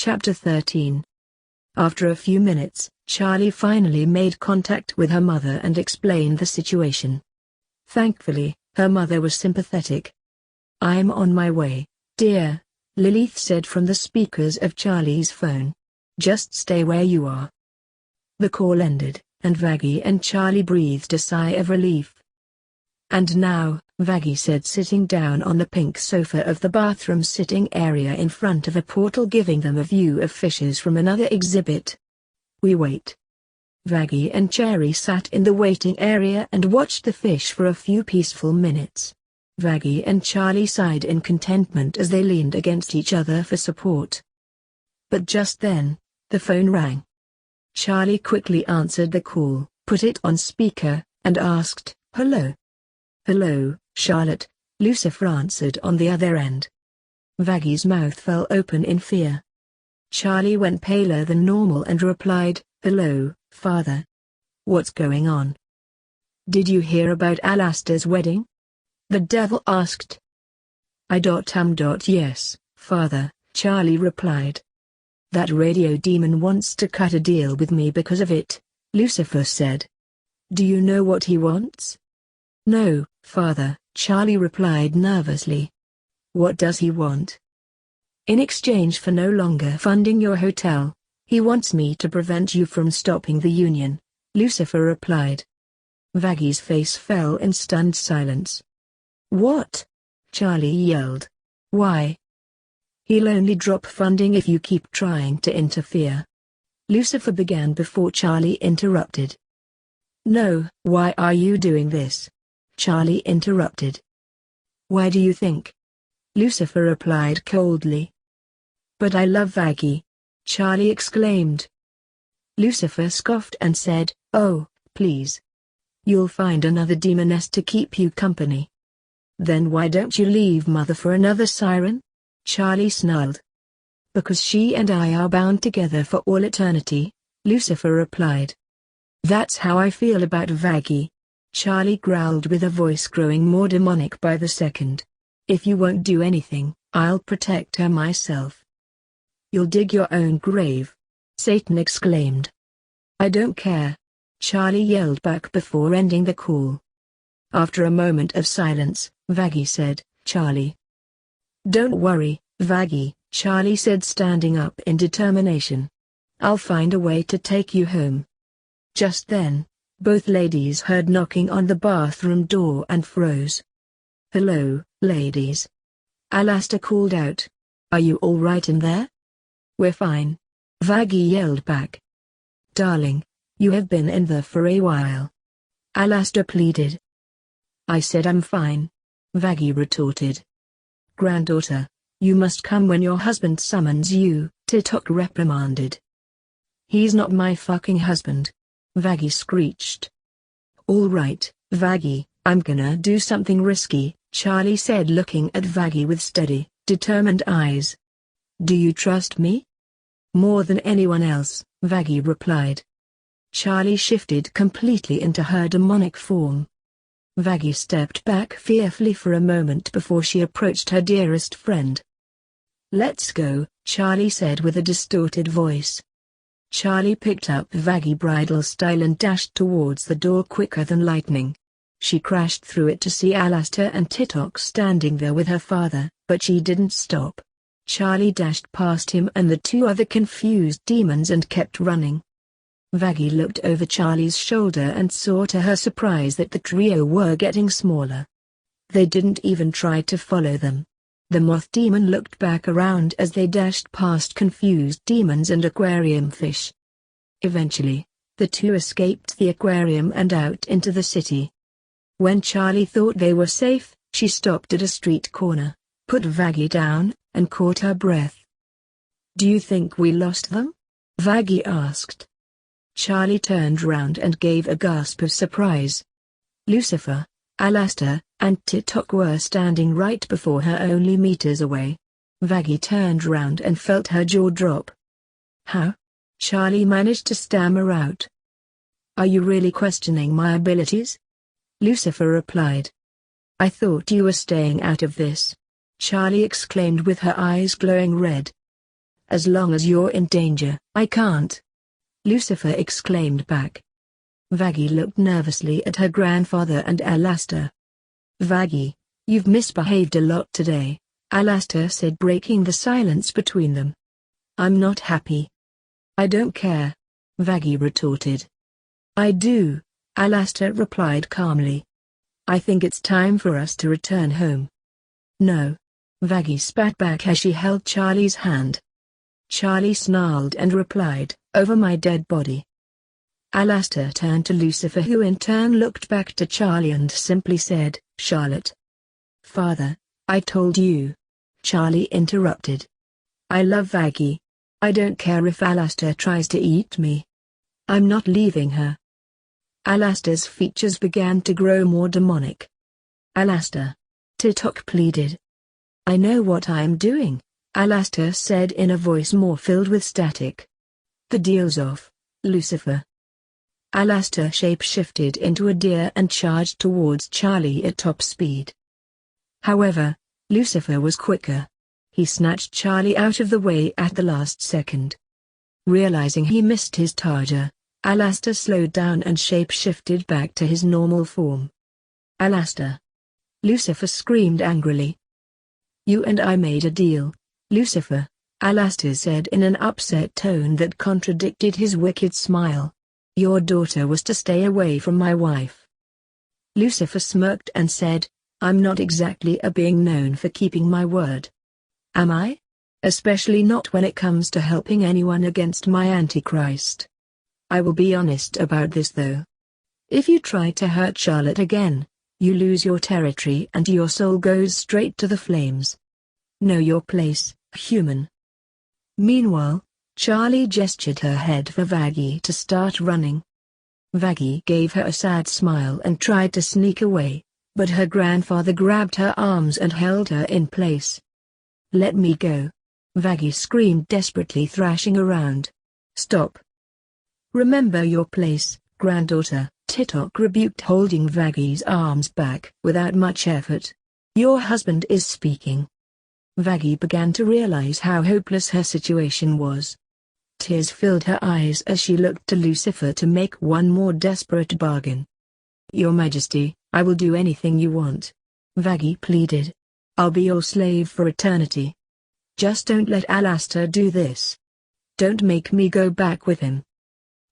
Chapter 13. After a few minutes, Charlie finally made contact with her mother and explained the situation. Thankfully, her mother was sympathetic. "I'm on my way, dear," Lilith said from the speakers of Charlie's phone. "Just stay where you are." The call ended, and Vaggie and Charlie breathed a sigh of relief. "And now," Vaggie said, sitting down on the pink sofa of the bathroom sitting area in front of a portal giving them a view of fishes from another exhibit. "We wait." Vaggie and Cherry sat in the waiting area and watched the fish for a few peaceful minutes. Vaggie and Charlie sighed in contentment as they leaned against each other for support. But just then, the phone rang. Charlie quickly answered the call, put it on speaker, and asked, "Hello?" "Hello, Charlotte," Lucifer answered on the other end. Vaggie's mouth fell open in fear. Charlie went paler than normal and replied, "Hello, Father. What's going on?" "Did you hear about Alastor's wedding?" the devil asked. Yes, Father," Charlie replied. "That radio demon wants to cut a deal with me because of it," Lucifer said. "Do you know what he wants?" "No, Father," Charlie replied nervously. "What does he want?" "In exchange for no longer funding your hotel, he wants me to prevent you from stopping the union," Lucifer replied. Vaggie's face fell in stunned silence. "What?" Charlie yelled. "Why?" "He'll only drop funding if you keep trying to interfere," Lucifer began before Charlie interrupted. "No, why are you doing this?" Charlie interrupted. "Why do you think?" Lucifer replied coldly. "But I love Vaggie," Charlie exclaimed. Lucifer scoffed and said, "Oh, please. You'll find another demoness to keep you company." "Then why don't you leave Mother for another siren?" Charlie snarled. "Because she and I are bound together for all eternity," Lucifer replied. "That's how I feel about Vaggie," Charlie growled with a voice growing more demonic by the second. "If you won't do anything, I'll protect her myself." "You'll dig your own grave," Satan exclaimed. "I don't care," Charlie yelled back before ending the call. After a moment of silence, Vaggie said, "Charlie." "Don't worry, Vaggie," Charlie said, standing up in determination. "I'll find a way to take you home." Just then, both ladies heard knocking on the bathroom door and froze. "Hello, ladies," Alastor called out. "Are you all right in there?" "We're fine," Vaggie yelled back. "Darling, you have been in there for a while," Alastor pleaded. "I said I'm fine," Vaggie retorted. "Granddaughter, you must come when your husband summons you," Titok reprimanded. "He's not my fucking husband," Vaggie screeched. "All right, Vaggie, I'm gonna do something risky," Charlie said, looking at Vaggie with steady, determined eyes. "Do you trust me?" "More than anyone else," Vaggie replied. Charlie shifted completely into her demonic form. Vaggie stepped back fearfully for a moment before she approached her dearest friend. "Let's go," Charlie said with a distorted voice. Charlie picked up Vaggie bridal style and dashed towards the door quicker than lightning. She crashed through it to see Alastor and Titok standing there with her father, but she didn't stop. Charlie dashed past him and the two other confused demons and kept running. Vaggie looked over Charlie's shoulder and saw to her surprise that the trio were getting smaller. They didn't even try to follow them. The moth demon looked back around as they dashed past confused demons and aquarium fish. Eventually, the two escaped the aquarium and out into the city. When Charlie thought they were safe, she stopped at a street corner, put Vaggie down, and caught her breath. "Do you think we lost them?" Vaggie asked. Charlie turned round and gave a gasp of surprise. Lucifer, Alastor, and Titok were standing right before her, only meters away. Vaggie turned round and felt her jaw drop. "How?" Charlie managed to stammer out. "Are you really questioning my abilities?" Lucifer replied. "I thought you were staying out of this," Charlie exclaimed with her eyes glowing red. As long as you're in danger, I can't," Lucifer exclaimed back. Vaggie looked nervously at her grandfather and Alastor. "Vaggie, you've misbehaved a lot today," Alastor said, breaking the silence between them. "I'm not happy." "I don't care," Vaggie retorted. "I do," Alastor replied calmly. "I think it's time for us to return home." "No," Vaggie spat back as she held Charlie's hand. Charlie snarled and replied, "Over my dead body." Alastor turned to Lucifer, who in turn looked back to Charlie and simply said, "Charlotte." "Father, I told you," Charlie interrupted. "I love Vaggie. I don't care if Alastor tries to eat me. I'm not leaving her." Alastor's features began to grow more demonic. "Alastor," Titok pleaded. "I know what I am doing," Alastor said in a voice more filled with static. "The deal's off, Lucifer." Alastor shape-shifted into a deer and charged towards Charlie at top speed. However, Lucifer was quicker. He snatched Charlie out of the way at the last second. Realizing he missed his target, Alastor slowed down and shape-shifted back to his normal form. "Alastor!" Lucifer screamed angrily. "You and I made a deal, Lucifer," Alastor said in an upset tone that contradicted his wicked smile. "Your daughter was to stay away from my wife." Lucifer smirked and said, "I'm not exactly a being known for keeping my word. Am I? Especially not when it comes to helping anyone against my Antichrist. I will be honest about this though. If you try to hurt Charlotte again, you lose your territory and your soul goes straight to the flames. Know your place, human." Meanwhile, Charlie gestured her head for Vaggie to start running. Vaggie gave her a sad smile and tried to sneak away, but her grandfather grabbed her arms and held her in place. "Let me go!" Vaggie screamed desperately, thrashing around. "Stop! Remember your place, granddaughter," Titok rebuked, holding Vaggie's arms back without much effort. "Your husband is speaking." Vaggie began to realize how hopeless her situation was. Tears filled her eyes as she looked to Lucifer to make one more desperate bargain. "Your Majesty, I will do anything you want," Vaggie pleaded. "I'll be your slave for eternity. Just don't let Alastor do this. Don't make me go back with him."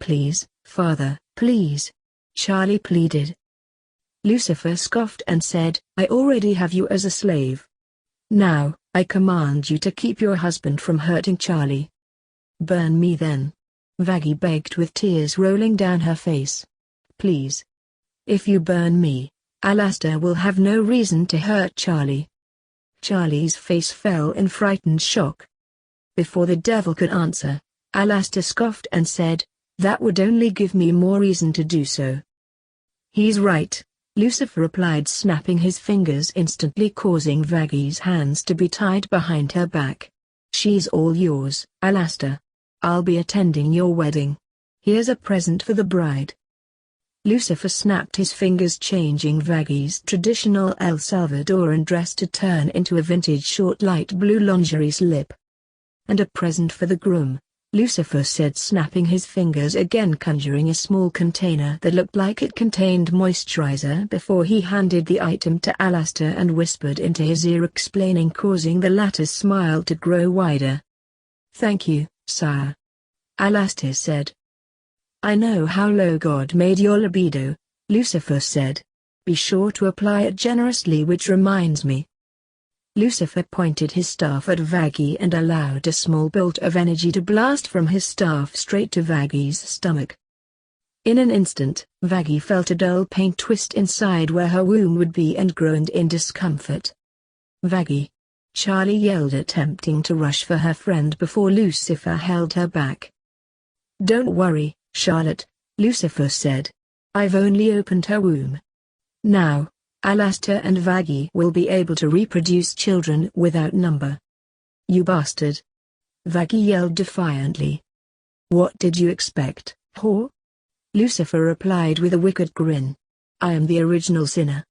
"Please, Father, please," Charlie pleaded. Lucifer scoffed and said, "I already have you as a slave. Now, I command you to keep your husband from hurting Charlie." "Burn me then," Vaggie begged with tears rolling down her face. "Please. If you burn me, Alastor will have no reason to hurt Charlie." Charlie's face fell in frightened shock. Before the devil could answer, Alastor scoffed and said, "That would only give me more reason to do so." "He's right," Lucifer replied, snapping his fingers, instantly causing Vaggie's hands to be tied behind her back. "She's all yours, Alastor. I'll be attending your wedding. Here's a present for the bride." Lucifer snapped his fingers, changing Vaggie's traditional El Salvadoran dress to turn into a vintage short light blue lingerie slip. "And a present for the groom," Lucifer said, snapping his fingers again, conjuring a small container that looked like it contained moisturizer before he handed the item to Alastor and whispered into his ear, explaining, causing the latter's smile to grow wider. "Thank you, sire," Alastor said. "I know how low God made your libido," Lucifer said. "Be sure to apply it generously, which reminds me." Lucifer pointed his staff at Vaggie and allowed a small bolt of energy to blast from his staff straight to Vaggie's stomach. In an instant, Vaggie felt a dull pain twist inside where her womb would be and groaned in discomfort. "Vaggie!" Charlie yelled, attempting to rush for her friend before Lucifer held her back. "Don't worry, Charlotte," Lucifer said. "I've only opened her womb. Now, Alastor and Vaggie will be able to reproduce children without number." "You bastard!" Vaggie yelled defiantly. "What did you expect, whore?" Lucifer replied with a wicked grin. "I am the original sinner."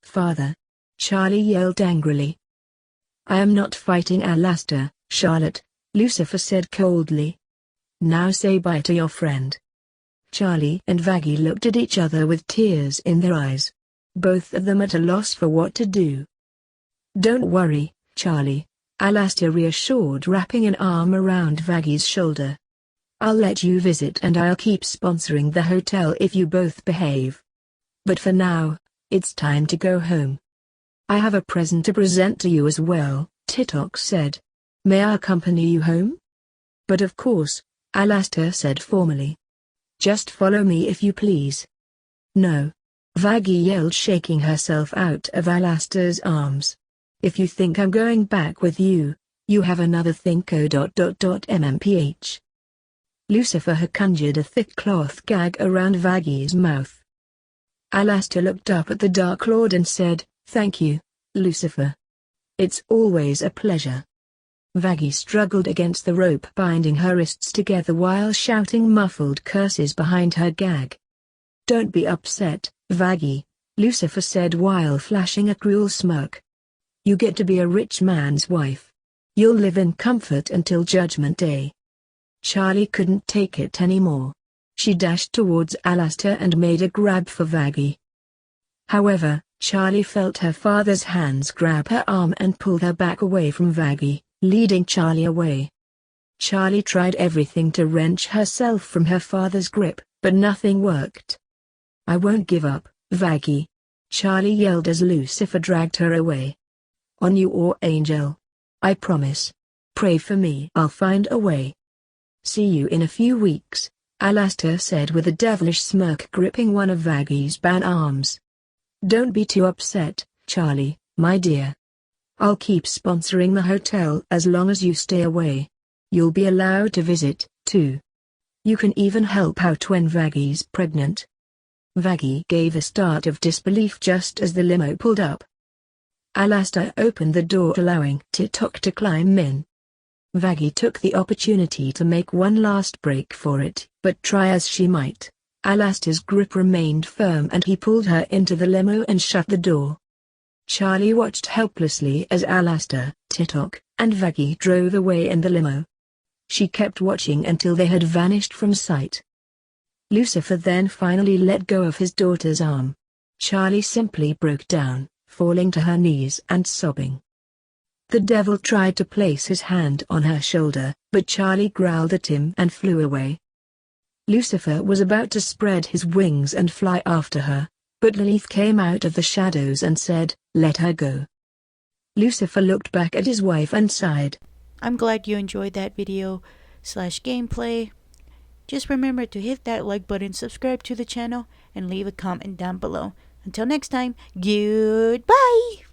"Father!" Charlie yelled angrily. "I am not fighting Alastor, Charlotte," Lucifer said coldly. Now say bye to your friend. Charlie and Vaggie looked at each other with tears in their eyes. Both of them at a loss for what to do. Don't worry, Charlie, Alastor reassured, wrapping an arm around Vaggie's shoulder. I'll let you visit and I'll keep sponsoring the hotel if you both behave. But for now, it's time to go home. I have a present to present to you as well, Titok said. May I accompany you home? But of course, Alastor said formally. Just follow me if you please. No. Vaggie yelled, shaking herself out of Alastor's arms. If you think I'm going back with you, you have another thinko. MMPH. Lucifer had conjured a thick cloth gag around Vaggie's mouth. Alastor looked up at the Dark Lord and said, Thank you, Lucifer. It's always a pleasure. Vaggie struggled against the rope binding her wrists together while shouting muffled curses behind her gag. Don't be upset, Vaggie, Lucifer said while flashing a cruel smirk. You get to be a rich man's wife. You'll live in comfort until Judgment Day. Charlie couldn't take it anymore. She dashed towards Alastor and made a grab for Vaggie. However, Charlie felt her father's hands grab her arm and pull her back away from Vaggie, leading Charlie away. Charlie tried everything to wrench herself from her father's grip, but nothing worked. I won't give up, Vaggie. Charlie yelled as Lucifer dragged her away. On you, or angel. I promise. Pray for me. I'll find a way. See you in a few weeks, Alastor said with a devilish smirk, gripping one of Vaggie's ban arms. Don't be too upset, Charlie, my dear. I'll keep sponsoring the hotel as long as you stay away. You'll be allowed to visit, too. You can even help out when Vaggie's pregnant. Vaggie gave a start of disbelief just as the limo pulled up. Alastor opened the door, allowing Titok to climb in. Vaggie took the opportunity to make one last break for it, but try as she might, Alastor's grip remained firm and he pulled her into the limo and shut the door. Charlie watched helplessly as Alastor, Titok, and Vaggie drove away in the limo. She kept watching until they had vanished from sight. Lucifer then finally let go of his daughter's arm. Charlie simply broke down, falling to her knees and sobbing. The devil tried to place his hand on her shoulder, but Charlie growled at him and flew away. Lucifer was about to spread his wings and fly after her, but Lilith came out of the shadows and said, Let her go. Lucifer looked back at his wife and sighed. I'm glad you enjoyed that video/gameplay. Just remember to hit that like button, subscribe to the channel, and leave a comment down below. Until next time, goodbye!